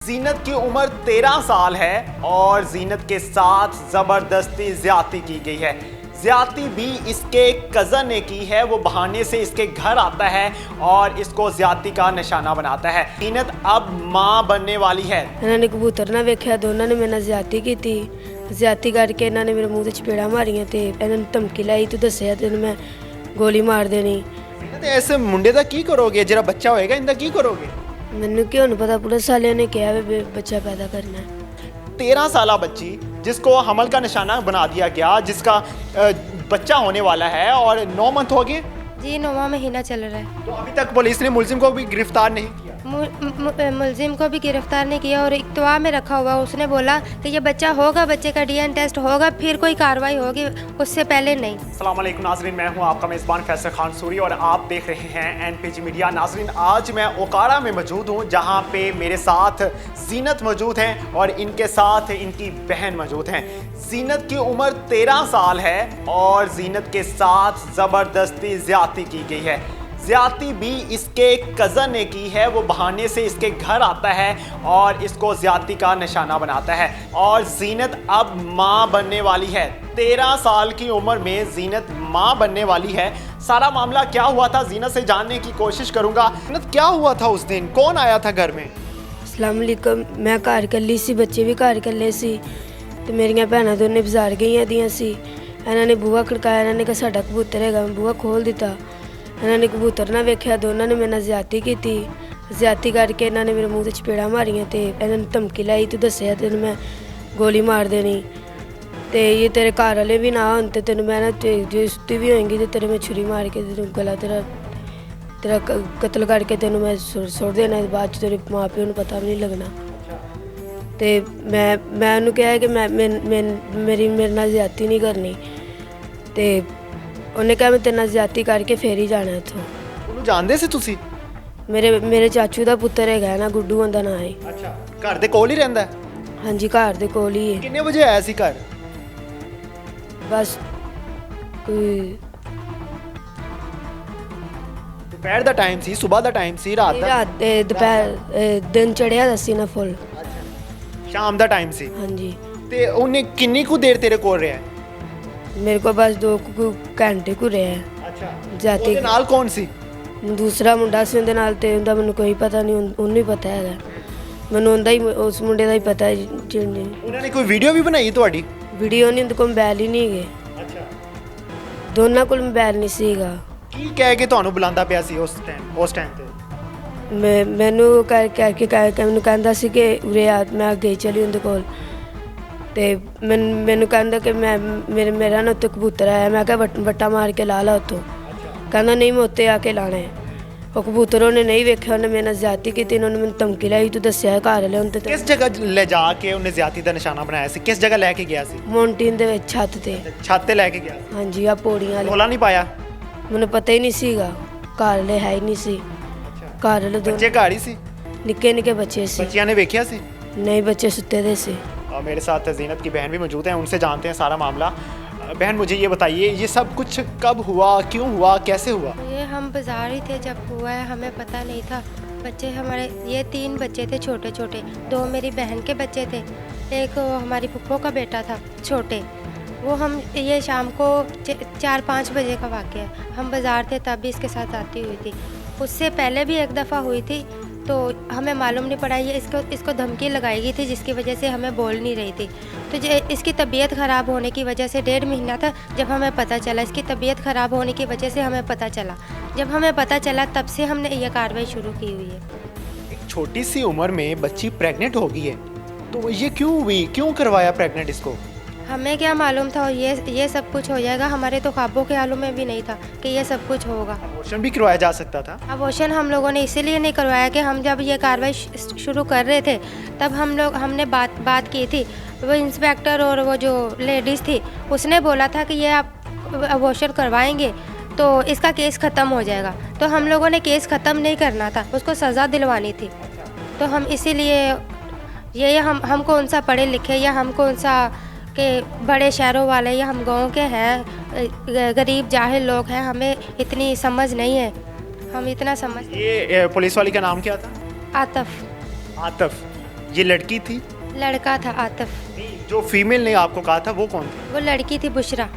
जीनत की उम्र 13 साल है और जीनत के साथ जबरदस्ती ज्यादती की गई है। ज्यादती भी इसके कज़न ने की है। वो बहाने से इसके घर आता है और इसको ज्यादती का निशाना बनाता है। जीनत अब मां बनने वाली है। इन्होंने कबूतर ना वेख्या, दोनों ने मेरे नाल ज्यादती की थी। ज्यादती करके इन्होंने मेरे मूँह ते चपेड़ा मारियां ते इन्होंने धमकी लाई, तू दस्सिया तेन मैं गोली मार देनी। जीनत ऐसे मुंडे दा की करोगे, जरा बच्चा होएगा इंदा की करोगे? मैनू क्यों नहीं पता, पुलिस वाले ने कहा वे बच्चा पैदा करना है। 13 साल बच्ची जिसको हमल का निशाना बना दिया गया, जिसका बच्चा होने वाला है और 9 मंथ हो गए। जी 9वां महीना चल रहा है। तो अभी तक पुलिस ने मुलजिम को भी गिरफ्तार नहीं किया। मुलजिम को भी गिरफ्तार नहीं किया और इक्तवा में रखा हुआ। उसने बोला कि ये बच्चा होगा, बच्चे का डीएनए टेस्ट होगा, फिर कोई कार्रवाई होगी, उससे पहले नहीं। अस्सलाम वालेकुम नाजरीन, मैं हूं आपका मेज़बान फैसल खान सूरी और आप देख रहे हैं एनपीजी मीडिया। नाजरीन, आज मैं ओकाड़ा में मौजूद हूं जहां पे मेरे साथ जीनत मौजूद हैं और इनके साथ इनकी बहन मौजूद हैं। जीनत की उम्र 13 साल है और जीनत के साथ ज़बरदस्ती ज्यादती की गई है। ज्यादती भी इसके कज़न ने की है। वो बहाने से इसके घर आता है और इसको ज्यादती का निशाना बनाता है और जीनत अब मां बनने वाली है। 13 साल की उम्र में जीनत मां बनने वाली है। सारा मामला क्या हुआ था जीनत से जानने की कोशिश करूंगा। जीनत, क्या हुआ था उस दिन, कौन आया था घर में? अस्सलाम वालेकुम। मैं घर कल्ली सी, बच्चे भी घर कल्ले सी ते मेरियां भैणां दोने बाजार गईयां दियां सी। इन्हां ने बूहा खड़काया, इन्हां ने कहा साडा कबूतर हैगा, मैं बूहा खोल दिता। इन्हां ने कबूतर ना वेख्या, दोनों ने मेरे नाल ज्यादती की थी। ज्यादती करके इन्हां ने मेरे मूँह ते चपेड़ा मारियां ते इन्हां ने धमकी लाई, तू दस्सिया तेन मैं गोली मार देनी ते ये तेरे घर वाले भी ना होन ते तेन मैं ना जो सुत्ती भी होएंगी तो तेरे मैं छुरी मार के तेन गला तेरा कत्ल करके तेन मैं सुट देना। बाद च तेरे माँ प्यो नूं पता भी नहीं लगना। ते मैं उन्होंने कहा कि मेरे नाल ज्यादती नहीं करनी ते उन्हें कहा मैं तेरे नाल ज्यादती करके फिर ही जाना इत्थों। ਉਹਨੂੰ ਜਾਣਦੇ ਸੀ ਤੁਸੀਂ? मेरे चाचू का पुत्तर है ना, गुड्डू उनका नाम है। ਅੱਛਾ, ਘਰ ਦੇ ਕੋਲ ਹੀ ਰਹਿੰਦਾ ਹੈ? हाँ जी, घर दे कोल ही है। ਕਿੰਨੇ ਵਜੇ ਆਇਆ ਸੀ ਘਰ? बस कोई ਦੁਪਹਿਰ ਦਾ ਟਾਈਮ ਸੀ, ਸਵੇਰ ਦਾ ਟਾਈਮ ਸੀ, ਰਾਤ ਦਾ? रात दोपहर दिन चढ़िया दसी ना फुल। ਸ਼ਾਮ ਦਾ ਟਾਈਮ ਸੀ। हाँ जी, ਤੇ ਉਹਨੇ ਕਿੰਨੀ ਕੁ ਦੇਰ ਤੇਰੇ ਕੋਲ ਰਿਹਾ? मेरे को बस 2 घंटे को रहा है। ਅੱਛਾ, जाती ਉਹਦੇ ਨਾਲ ਕੌਣ ਸੀ? दूसरा मुंडा सी उनदे नाल ते उनदा मैनूं कोई पता नहीं, उन्हें ही पता है। मैनूं उनदा ही, उस मुंडे का ही पता है। जिन्हें ਉਹਨਾਂ ਨੇ ਕੋਈ ਵੀਡੀਓ ਵੀ ਬਣਾਈ ਤੁਹਾਡੀ? वीडियो नहीं, उनके को मोबाइल ही नहीं गए, ਅੱਛਾ, दोनों को मोबाइल नहीं सीगा। ਕੀ ਕਹਿ ਕੇ ਤੁਹਾਨੂੰ ਬੁਲਾਉਂਦਾ ਪਿਆ ਸੀ ਉਸ ਟਾਈਮ ਤੇ? ਮੈਨੂੰ ਕਰਕੇ ਮੈਨੂੰ ਕਹਿੰਦਾ ਸੀ ਕਿ ਉਰੇ ਆ, ਮੈਂ ਅੱਗੇ ਚਲੀ ਉਹਦੇ ਕੋਲ ਤੇ ਮੈਨੂੰ ਕਹਿੰਦਾ ਕਿ ਮੇਰਾ ਨਾ ਉੱਤੇ ਕਬੂਤਰ ਆਇਆ। ਮੈਂ ਕਿਹਾ ਵੱਟਾ ਮਾਰ ਕੇ ਲਾ ਉੱਥੋਂ। ਕਹਿੰਦਾ ਨਹੀਂ, ਮੈਂ ਉੱਤੇ ਆ ਕੇ ਲਾਣਾ ਹੈ। ਉਹ ਕਬੂਤਰ ਉਹਨੇ ਨਹੀਂ ਵੇਖਿਆ, ਉਹਨੇ ਮੇਰੇ ਨਾਲ ਜ਼ਿਆਦਤੀ ਕੀਤੀ, ਉਹਨੇ ਮੈਨੂੰ ਧਮਕੀ ਲਾਈ, ਤੂੰ ਦੱਸਿਆ ਘਰ ਵਾਲੇ ਹੁਣ ਤੇ। ਕਿਸ ਜਗ੍ਹਾ ਲੈ ਜਾ ਕੇ ਉਹਨੇ ਜ਼ਿਆਦਤੀ ਦਾ ਨਿਸ਼ਾਨਾ ਬਣਾਇਆ ਸੀ? ਕਿਸ ਜਗ੍ਹਾ ਲੈ ਕੇ ਗਿਆ ਸੀ? ਮਾਊਂਟੇਨ ਦੇ ਵਿੱਚ, ਛੱਤ ਤੇ। ਛੱਤ ਤੇ ਲੈ ਕੇ ਗਿਆ ਸੀ? ਹਾਂਜੀ, ਆ ਪੌੜੀਆਂ ਵਾਲੇ। ਰੋਲਾ ਨਹੀਂ ਪਾਇਆ? ਮੈਨੂੰ ਪਤਾ ਹੀ ਨਹੀਂ ਸੀਗਾ, ਘਰ ਵਾਲੇ ਹੈ ਹੀ ਨਹੀਂ ਸੀ। ਘਰ ਵਾਲੇ ਦੋ ਬੱਚੇ ਘਰ ਹੀ ਸੀ? ਨਿੱਕੇ ਨਿੱਕੇ ਬੱਚੇ ਸੀ। ਬੱਚਿਆਂ ਨੇ ਵੇਖਿਆ ਸੀ? नहीं, बच्चे सुते दे से। और मेरे साथ जीनत की बहन भी मौजूद हैं, उनसे जानते हैं सारा मामला। बहन, मुझे ये बताइए, ये सब कुछ कब हुआ, क्यों हुआ, कैसे हुआ? ये हम बाजार ही थे जब हुआ है, हमें पता नहीं था। बच्चे हमारे, ये 3 बच्चे थे छोटे छोटे, 2 मेरी बहन के बच्चे थे, एक हमारी फुप्पो का बेटा था छोटे। वो हम, ये शाम को 4-5 बजे का वाक़या है। हम बाज़ार थे तब भी इसके साथ आती हुई थी। उससे पहले भी एक दफ़ा हुई थी तो हमें मालूम नहीं पड़ा। ये इसको धमकी लगाई गई थी जिसकी वजह से हमें बोल नहीं रही थी। तो इसकी तबीयत ख़राब होने की वजह से 1.5 महीना था जब हमें पता चला। इसकी तबीयत ख़राब होने की वजह से हमें पता चला। जब हमें पता चला तब से हमने ये कार्रवाई शुरू की हुई है। एक छोटी सी उम्र में बच्ची प्रेग्नेंट हो गई है, तो ये क्यों हुई, क्यों करवाया प्रेग्नेंट इसको? हमें क्या मालूम था ये सब कुछ हो जाएगा। हमारे तो ख्वाबों के आलू में भी नहीं था कि ये सब कुछ होगा। अबॉर्शन भी करवाया जा सकता था? अबॉर्शन हम लोगों ने इसीलिए नहीं करवाया कि हम जब ये कार्रवाई शुरू कर रहे थे तब हमने बात की थी। वो इंस्पेक्टर और वो जो लेडीज़ थी उसने बोला था कि ये आप अबॉर्शन करवाएंगे तो इसका केस ख़त्म हो जाएगा। तो हम लोगों ने केस ख़त्म नहीं करना था, उसको सज़ा दिलवानी थी। तो हम इसीलिए ये हम कौन सा पढ़े लिखे या हम कौन सा के बड़े शहरों वाले या हम गांव के हैं, गरीब जाहिल लोग हैं, हमें इतनी समझ नहीं है। हम इतना समझ। ये पुलिस वाली का नाम क्या था? आतफ। आतफ। ये लड़की थी? लड़का था आतिफ। जो फीमेल ने आपको कहा था वो कौन थी? वो लड़की थी बुशरा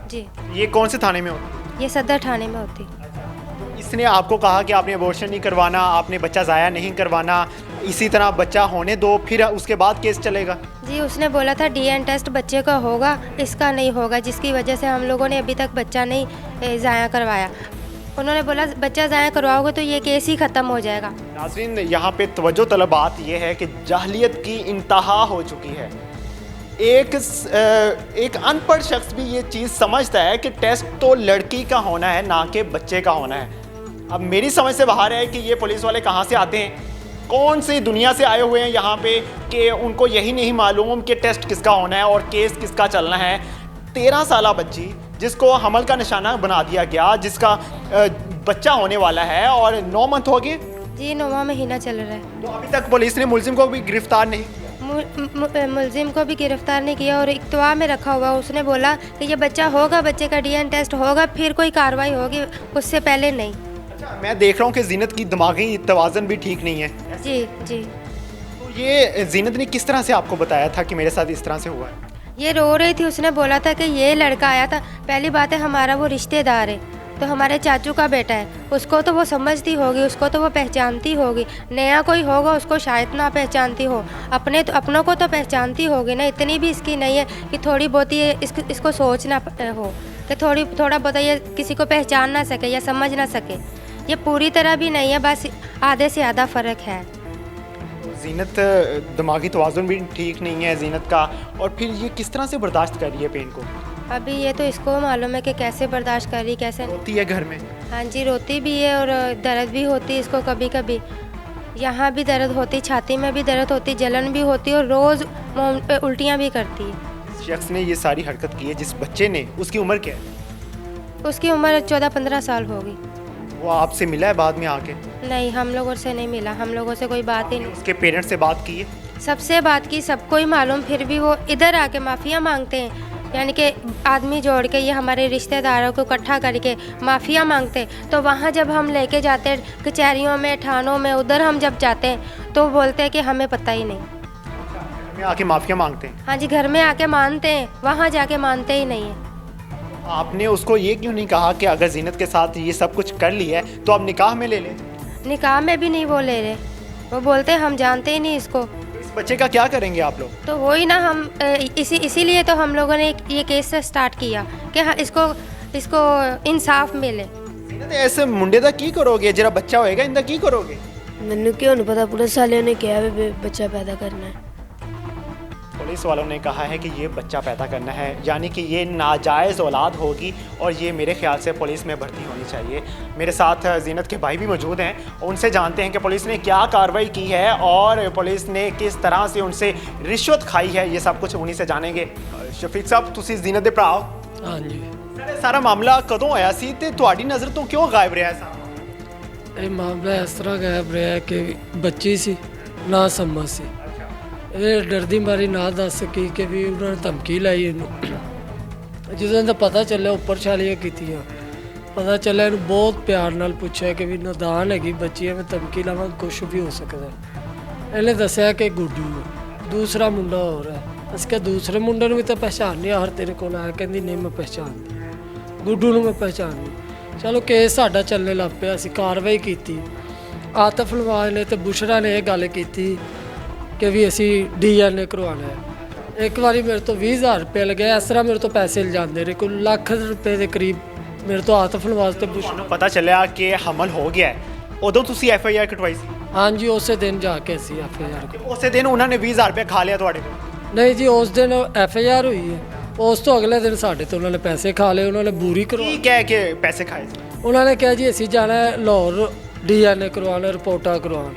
जी। ये कौन से थाने में होती? ये सदर थाने में होती। तो इसने आपको कहा कि आपने अबॉर्शन नहीं करवाना, आपने बच्चा ज़ाया नहीं करवाना, इसी तरह बच्चा होने दो, फिर उसके बाद केस चलेगा? जी उसने बोला था डीएन टेस्ट बच्चे का होगा, इसका नहीं होगा, जिसकी वजह से हम लोगों ने अभी तक बच्चा नहीं ज़ाया करवाया। उन्होंने बोला बच्चा ज़ाया करवाओगे तो ये केस ही ख़त्म हो जाएगा। नाज़रीन, यहाँ पे तवज्जो तलब बात ये है कि जाहलियत की इंतहा हो चुकी है। एक अनपढ़ शख्स भी ये चीज़ समझता है कि टेस्ट तो लड़की का होना है, ना कि बच्चे का होना है। अब मेरी समझ से बाहर है कि ये पुलिस वाले कहाँ से आते हैं, कौन सी दुनिया से आए हुए हैं यहाँ पे कि उनको यही नहीं मालूम कि टेस्ट किसका होना है और केस किसका चलना है। 13 साला बच्ची जिसको हमल का निशाना बना दिया गया, जिसका बच्चा होने वाला है और 9 मंथ हो गए जी, 9वां महीना चल रहा है। तो अभी तक पुलिस ने मुलजिम को भी गिरफ्तार नहीं किया। मुलजिम को भी गिरफ्तार नहीं किया और इक्तवा में रखा हुआ। उसने बोला कि ये बच्चा होगा, बच्चे का डीएन टेस्ट होगा, फिर कोई कार्रवाई होगी, उससे पहले नहीं। अच्छा, मैं देख रहा हूँ कि जीनत की दिमागी तवाज़न भी ठीक नहीं है। जी जी। तो ये जीनत ने किस तरह से आपको बताया था कि मेरे साथ इस तरह से हुआ है? ये रो रही थी, उसने बोला था कि ये लड़का आया था। पहली बात है हमारा वो रिश्तेदार है, तो हमारे चाचू का बेटा है, उसको तो वो समझती होगी, उसको तो वो पहचानती होगी। नया कोई होगा उसको शायद ना पहचानती हो, अपनों को तो पहचानती होगी ना। इतनी भी इसकी नहीं है कि थोड़ी बहुत ये इसको सोचना हो कि थोड़ा बहुत ये किसी को पहचान ना सके या समझ ना सके। ये पूरी तरह भी नहीं है, बस आधे से आधा फ़र्क है। जीनत दिमागी तवाज़ुन भी ठीक नहीं है जीनत का, और फिर ये किस तरह से बर्दाश्त कर रही है पेन को? अभी ये तो इसको मालूम है कि कैसे बर्दाश्त कर रही, कैसे। रोती है घर में? हाँ जी, रोती भी है और दर्द भी होती है इसको। कभी कभी यहाँ भी दर्द होती, छाती में भी दर्द होती, जलन भी होती और रोज़ मुंह पे उल्टियाँ भी करती है। जिस शख्स ने ये सारी हरकत की है, जिस बच्चे ने, उसकी उम्र क्या है? उसकी उम्र 14-15 साल होगी। वो आपसे मिला है बाद में आके? नहीं, हम लोगों से नहीं मिला, हम लोगों से कोई बात ही नहीं। उसके पेरेंट्स से बात की है? सबसे बात की, सबको ही मालूम, फिर भी वो इधर आके माफिया मांगते हैं। यानी कि आदमी जोड़ के ये हमारे रिश्तेदारों को इकट्ठा करके माफिया मांगते। तो वहाँ जब हम लेके जाते हैं कचहरियों में, थानों में, उधर हम जब जाते हैं तो बोलते हैं कि हमें पता ही नहीं। घर में आके माफिया मांगते हैं? हाँ जी, घर में आके मानते हैं, वहाँ जाके मानते ही नहीं है। आपने उसको ये क्यों नहीं कहा कि अगर जीनत के साथ ये सब कुछ कर लिया है तो आप निकाह में ले लें? निकाह में भी नहीं वो ले रहे, वो बोलते हैं हम जानते ही नहीं इसको। इस बच्चे का क्या करेंगे आप लोग? तो वही ना, हम इसीलिए तो हम लोगों ने ये केस स्टार्ट किया कि हाँ इसको इंसाफ मिले। जीनत ऐसे मुंडे दा की करोगे, जरा बच्चा होएगा इंदा की करोगे? मैनू क्यों नहीं पता, पुलिस वाले ने कहा है बच्चा पैदा करना है। पुलिस वालों ने कहा है कि ये बच्चा पैदा करना है, यानी कि ये नाजायज़ औलाद होगी और ये मेरे ख्याल से पुलिस में भर्ती होनी चाहिए। मेरे साथ जीनत के भाई भी मौजूद हैं, उनसे जानते हैं कि पुलिस ने क्या कार्रवाई की है और पुलिस ने किस तरह से उनसे रिश्वत खाई है। ये सब कुछ उन्हीं से जानेंगे। शफीक साहब, तुसी जीनत दे भरा हो? हाँ जी। सर, सारा मामला कदों आया सी ते तुहाडी नज़र तो क्यों गायब रहा साहब? ਇਹ ਮਾਮਲਾ ਇਸ ਤਰ੍ਹਾਂ ਗਾਇਬ ਰਿਹਾ ਕਿ ਬੱਚੀ ਸੀ, ਨਾ ਸਮਝ ਸੀ। ਇਹ ਡਰਦੀ ਮਾਰੀ ਨਾ ਦੱਸ ਸਕੀ ਕਿ ਵੀ ਉਹਨਾਂ ਨੇ ਧਮਕੀ ਲਾਈ ਇਹਨੂੰ। ਜਦੋਂ ਦਾ ਪਤਾ ਚੱਲਿਆ ਉੱਪਰ ਛਾਲੀਆਂ ਕੀਤੀਆਂ, ਪਤਾ ਚੱਲਿਆ ਇਹਨੂੰ ਬਹੁਤ ਪਿਆਰ ਨਾਲ ਪੁੱਛਿਆ ਕਿ ਵੀ ਨਾਦਾਨ ਹੈਗੀ ਬੱਚੀ, ਐਵੇਂ ਧਮਕੀ ਲਾਵਾਂ ਕੁਛ ਵੀ ਹੋ ਸਕਦਾ। ਇਹਨੇ ਦੱਸਿਆ ਕਿ ਗੁੱਡੂ ਦੂਸਰਾ ਮੁੰਡਾ ਹੋ ਰਿਹਾ। ਅਸੀਂ ਕਿਹਾ ਦੂਸਰੇ ਮੁੰਡੇ ਨੂੰ ਵੀ ਤਾਂ ਪਹਿਚਾਣਿਆ, ਹਰ ਤੇਰੇ ਕੋਲ ਆਇਆ। ਕਹਿੰਦੀ ਨਹੀਂ ਮੈਂ ਪਹਿਚਾਣਦੀ, ਗੁੱਡੂ ਨੂੰ ਮੈਂ ਪਹਿਚਾਣਦੀ। ਚਲੋ ਕੇਸ ਸਾਡਾ ਚੱਲਣੇ ਲੱਗ ਪਿਆ, ਅਸੀਂ ਕਾਰਵਾਈ ਕੀਤੀ। ਆਤਿਫ ਨਵਾਜ਼ ਨੇ ਤੇ ਬੁਸ਼ਰਾ ਨੇ ਇਹ ਗੱਲ ਕੀਤੀ ਕਿ ਵੀ ਅਸੀਂ DNA ਕਰਵਾਉਣਾ ਹੈ। ਇੱਕ ਵਾਰੀ ਮੇਰੇ ਤੋਂ 20,000 ਰੁਪਏ ਲੱਗਿਆ। ਇਸ ਤਰ੍ਹਾਂ ਮੇਰੇ ਤੋਂ ਪੈਸੇ ਲਿਜਾਂਦੇ ਰਹੇ, ਕੋਈ ਲੱਖ ਰੁਪਏ ਦੇ ਕਰੀਬ ਮੇਰੇ ਤੋਂ ਆਤਿਫ ਨਵਾਜ਼ ਤੇ ਬੁਸ਼ਰਾ। ਤੁਹਾਨੂੰ ਪਤਾ ਚੱਲਿਆ ਕਿ ਹਮਲ ਹੋ ਗਿਆ ਹੈ, ਉਦੋਂ ਤੁਸੀਂ FIR ਕਟਵਾਈ ਸੀ? ਹਾਂਜੀ, ਉਸੇ ਦਿਨ ਜਾ ਕੇ ਅਸੀਂ FIR। ਉਸੇ ਦਿਨ ਉਹਨਾਂ ਨੇ 20,000 ਰੁਪਏ ਖਾ ਲਿਆ ਤੁਹਾਡੇ ਕੋਲ? ਨਹੀਂ ਜੀ, ਉਸ ਦਿਨ FIR ਹੋਈ ਹੈ, ਉਸ ਤੋਂ ਅਗਲੇ ਦਿਨ ਸਾਡੇ ਤੋਂ ਉਹਨਾਂ ਨੇ ਪੈਸੇ ਖਾ ਲਏ। ਉਹਨਾਂ ਨੇ ਬੂਰੀ ਕਰਵਾ, ਕੀ ਕਹਿ ਕੇ ਪੈਸੇ ਖਾਏ ਸੀ? ਉਹਨਾਂ ਨੇ ਕਿਹਾ ਜੀ ਅਸੀਂ ਜਾਣਾ ਹੈ ਲਾਹੌਰ DNA ਕਰਵਾਉਣ, ਰਿਪੋਰਟਾਂ ਕਰਵਾਉਣ,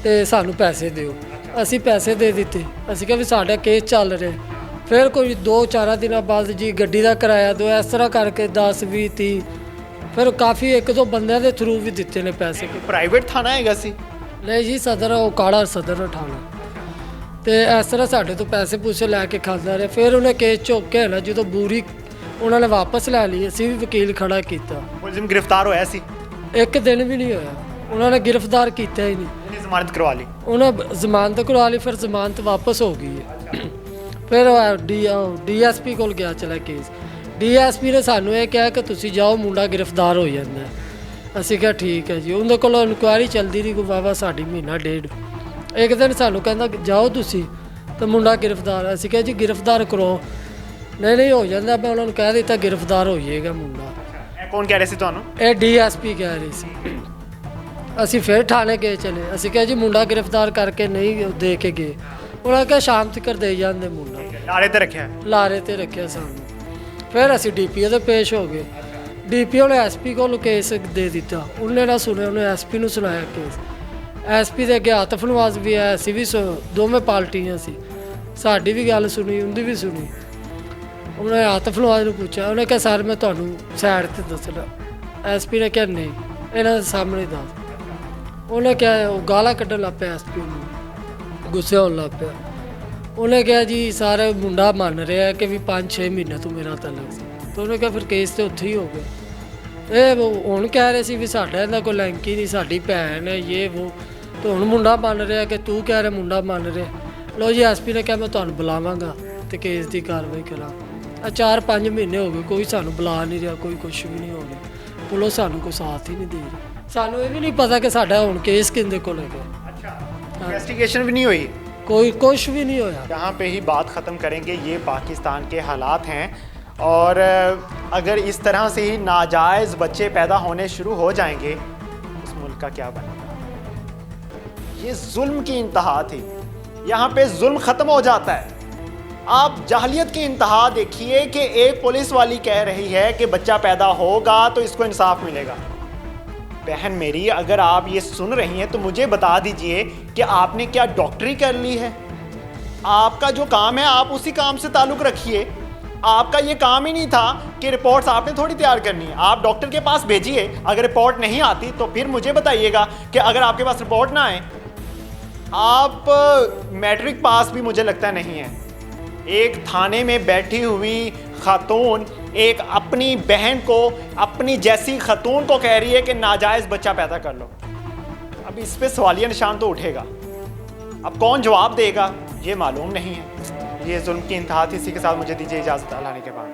ਤੇ ਸਾਨੂੰ ਪੈਸੇ ਦਿਓ। ਅਸੀਂ ਪੈਸੇ ਦੇ ਦਿੱਤੇ। ਅਸੀਂ ਕਿਹਾ ਵੀ ਸਾਡਾ ਕੇਸ ਚੱਲ ਰਿਹਾ। ਫਿਰ ਕੋਈ 2-4 ਦਿਨਾਂ ਬਾਅਦ ਜੀ ਗੱਡੀ ਦਾ ਕਿਰਾਇਆ ਦਿਓ, ਇਸ ਤਰ੍ਹਾਂ ਕਰਕੇ 10, 20, 30 ਫਿਰ ਕਾਫੀ 1-2 ਬੰਦਿਆਂ ਦੇ ਥਰੂ ਵੀ ਦਿੱਤੇ ਨੇ ਪੈਸੇ। ਪ੍ਰਾਈਵੇਟ ਥਾਣਾ ਹੈਗਾ ਸੀ? ਨਹੀਂ ਜੀ, ਸਦਰ ਉਕਾੜਾ ਸਦਰ ਥਾਣਾ। ਤੇ ਇਸ ਤਰ੍ਹਾਂ ਸਾਡੇ ਤੋਂ ਪੈਸੇ ਪੂਸੇ ਲੈ ਕੇ ਖਾਂਦਾ ਰਿਹਾ। ਫਿਰ ਉਹਨੇ ਕੇਸ ਚੁੱਕ ਕੇ ਨਾ ਜਦੋਂ ਬੂਰੀ ਉਹਨਾਂ ਨੇ ਵਾਪਸ ਲੈ ਲਈ, ਅਸੀਂ ਵੀ ਵਕੀਲ ਖੜਾ ਕੀਤਾ। ਮੁਲਜ਼ਮ ਗ੍ਰਿਫਤਾਰ ਹੋਇਆ ਸੀ? ਇੱਕ ਦਿਨ ਵੀ ਨਹੀਂ ਹੋਇਆ। ਉਹਨਾਂ ਨੇ ਗ੍ਰਿਫਤਾਰ ਕੀਤਾ ਹੀ ਨਹੀਂ। ਇਹਨੇ ਜ਼ਮਾਨਤ ਕਰਵਾ ਲਈ। ਉਹਨਾਂ ਜ਼ਮਾਨਤ ਕਰਵਾ ਲਈ, ਫਿਰ ਜ਼ਮਾਨਤ ਵਾਪਸ ਹੋ ਗਈ ਹੈ। ਫਿਰ ਡੀਐਸਪੀ ਕੋਲ ਗਿਆ ਚਲਾ ਕੇਸ। ਡੀਐਸਪੀ ਨੇ ਸਾਨੂੰ ਇਹ ਕਿਹਾ ਕਿ ਤੁਸੀਂ ਜਾਓ, ਮੁੰਡਾ ਗ੍ਰਿਫਤਾਰ ਹੋ ਜਾਂਦਾ ਹੈ। ਅਸੀਂ ਕਿਹਾ ਠੀਕ ਹੈ ਜੀ। ਉਹਦੇ ਕੋਲ ਇਨਕੁਆਇਰੀ ਚੱਲਦੀ ਰਹੀ ਕੋਈ ਵਾਹਵਾ ਸਾਡੀ ਮਹੀਨਾ ਡੇਢ। ਇੱਕ ਦਿਨ ਸਾਨੂੰ ਕਹਿੰਦਾ ਕਿ ਜਾਓ ਤੁਸੀਂ ਤਾਂ ਮੁੰਡਾ ਗ੍ਰਿਫਤਾਰ। ਅਸੀਂ ਕਿਹਾ ਜੀ ਗ੍ਰਿਫਤਾਰ ਕਰੋ। ਨਹੀਂ ਹੋ ਜਾਂਦਾ। ਮੈਂ ਉਹਨਾਂ ਨੂੰ ਕਹਿ ਦਿੱਤਾ ਗ੍ਰਿਫਤਾਰ ਹੋ ਜਾਏਗਾ ਮੁੰਡਾ। ਇਹ ਕੌਣ ਕਹਿ ਰਹੇ ਸੀ ਤੁਹਾਨੂੰ? ਇਹ ਡੀਐਸਪੀ ਕਹਿ ਰਹੀ ਸੀ। ਅਸੀਂ ਫਿਰ ਥਾਣੇ ਗਏ ਚਲੇ। ਅਸੀਂ ਕਿਹਾ ਜੀ ਮੁੰਡਾ ਗ੍ਰਿਫਤਾਰ ਕਰਕੇ ਨਹੀਂ ਦੇ ਕੇ ਗਏ। ਉਹਨਾਂ ਕਿਹਾ ਸ਼ਾਮ ਤੱਕ ਦੇ ਜਾਂਦੇ ਮੁੰਡਾ। ਲਾਰੇ ਤੇ ਰੱਖਿਆ? ਲਾਰੇ ਤੇ ਰੱਖਿਆ ਸਾਨੂੰ। ਫਿਰ ਅਸੀਂ ਡੀਪੀਓ ਦੇ ਪੇਸ਼ ਹੋ ਗਏ। ਡੀਪੀਓ ਨੇ ਐਸਪੀ ਕੋਲ ਕੇਸ ਦੇ ਦਿੱਤਾ। ਉਹਨੇ ਨਾ ਸੁਣਿਆ, ਉਹਨੇ ਐਸਪੀ ਨੂੰ ਸੁਣਾਇਆ ਕੇਸ। ਐਸਪੀ ਦੇ ਅੱਗੇ ਆਤਫ ਨਵਾਜ਼ ਵੀ ਆਇਆ ਸੀ, ਵੀ ਦੋਵੇਂ ਪਾਰਟੀਆਂ ਸੀ। ਸਾਡੀ ਵੀ ਗੱਲ ਸੁਣੀ, ਉਹਦੀ ਵੀ ਸੁਣੀ। ਉਹਨੇ ਆਤਫ ਨਵਾਜ਼ ਨੂੰ ਪੁੱਛਿਆ। ਉਹਨੇ ਕਿਹਾ ਸਰ ਮੈਂ ਤੁਹਾਨੂੰ ਸਾਈਡ ਤੇ ਦੱਸਣਾ। ਐਸਪੀ ਨੇ ਕਿਹਾ ਨਹੀਂ, ਇਹਨਾਂ ਦੇ ਸਾਹਮਣੇ ਦੱਸ। ਉਹਨੇ ਕਿਹਾ, ਉਹ ਗਾਲਾਂ ਕੱਢਣ ਲੱਗ ਪਿਆ ਐਸਪੀ ਨੂੰ, ਗੁੱਸੇ ਹੋਣ ਲੱਗ ਪਿਆ। ਉਹਨੇ ਕਿਹਾ ਜੀ ਸਾਰੇ ਮੁੰਡਾ ਮੰਨ ਰਿਹਾ ਕਿ ਵੀ 5-6 ਮਹੀਨੇ ਤੋਂ ਮੇਰਾ ਤਲਕ ਸੀ। ਤਾਂ ਉਹਨੇ ਕਿਹਾ ਫਿਰ ਕੇਸ ਤੇ ਉੱਥੇ ਹੀ ਹੋ ਗਿਆ। ਇਹ ਹੁਣ ਕਹਿ ਰਹੇ ਸੀ ਵੀ ਸਾਡਾ ਇਹਦਾ ਕੋਈ ਲਿੰਕ ਹੀ ਨਹੀਂ, ਸਾਡੀ ਭੈਣ ਹੈ ਇਹ ਉਹ। ਤੇ ਹੁਣ ਮੁੰਡਾ ਮੰਨ ਰਿਹਾ ਕਿ ਤੂੰ ਕਹਿ ਰਿਹਾ ਮੁੰਡਾ ਮੰਨ ਰਿਹਾ। ਲਓ ਜੀ ਐਸਪੀ ਨੇ ਕਿਹਾ ਮੈਂ ਤੁਹਾਨੂੰ ਬੁਲਾਵਾਂਗਾ ਤੇ ਕੇਸ ਦੀ ਕਾਰਵਾਈ ਕਰਾਂ। 4-5 ਮਹੀਨੇ ਹੋ ਗਏ, ਕੋਈ ਸਾਨੂੰ ਬੁਲਾ ਨਹੀਂ ਰਿਹਾ, ਕੋਈ ਕੁਛ ਵੀ ਨਹੀਂ ਹੋ ਰਿਹਾ। ਪੁਲਿਸ ਸਾਨੂੰ ਕੋਈ ਸਾਥ ਹੀ ਨਹੀਂ ਦੇ ਰਹੀ। ਸਾਨੂੰ ਇਹ ਵੀ ਨਹੀਂ ਪਤਾ ਕਿ ਸਾਡਾ ਹੁਣ ਕੇਸ ਕਿਹਦੇ ਕੋਲ ਹੈਗਾ। अच्छा, इन्वेस्टिगेशन भी नहीं हुई? कोई कुछ भी नहीं होया। यहाँ पे ही बात ख़त्म करेंगे। ये पाकिस्तान के हालात हैं और अगर इस तरह से ही नाजायज़ बच्चे पैदा होने शुरू हो जाएंगे इस मुल्क का क्या बनेगा। ये जुल्म की इंतहा थी। यहाँ पे जुल्म ख़त्म हो जाता है। आप जाहलियत की इंतहा देखिए कि एक पुलिस वाली कह रही है कि बच्चा पैदा होगा तो इसको इंसाफ मिलेगा। बहन मेरी, अगर आप ये सुन रही हैं तो मुझे बता दीजिए कि आपने क्या डॉक्टरी कर ली है? आपका जो काम है आप उसी काम से ताल्लुक़ रखिए। आपका ये काम ही नहीं था कि रिपोर्ट्स आपने थोड़ी तैयार करनी है। आप डॉक्टर के पास भेजिए। अगर रिपोर्ट नहीं आती तो फिर मुझे बताइएगा कि अगर आपके पास रिपोर्ट ना आए। आप मैट्रिक पास भी मुझे लगता नहीं है। एक थाने में बैठी हुई खातून एक अपनी बहन को, अपनी जैसी खातून को कह रही है कि नाजायज़ बच्चा पैदा कर लो। अब इस पे सवालिया निशान तो उठेगा। अब कौन जवाब देगा ये मालूम नहीं है। ये जुल्म की इंतहा थी। इसी के साथ मुझे दीजिए इजाज़त। अल्लाह ने के बाद।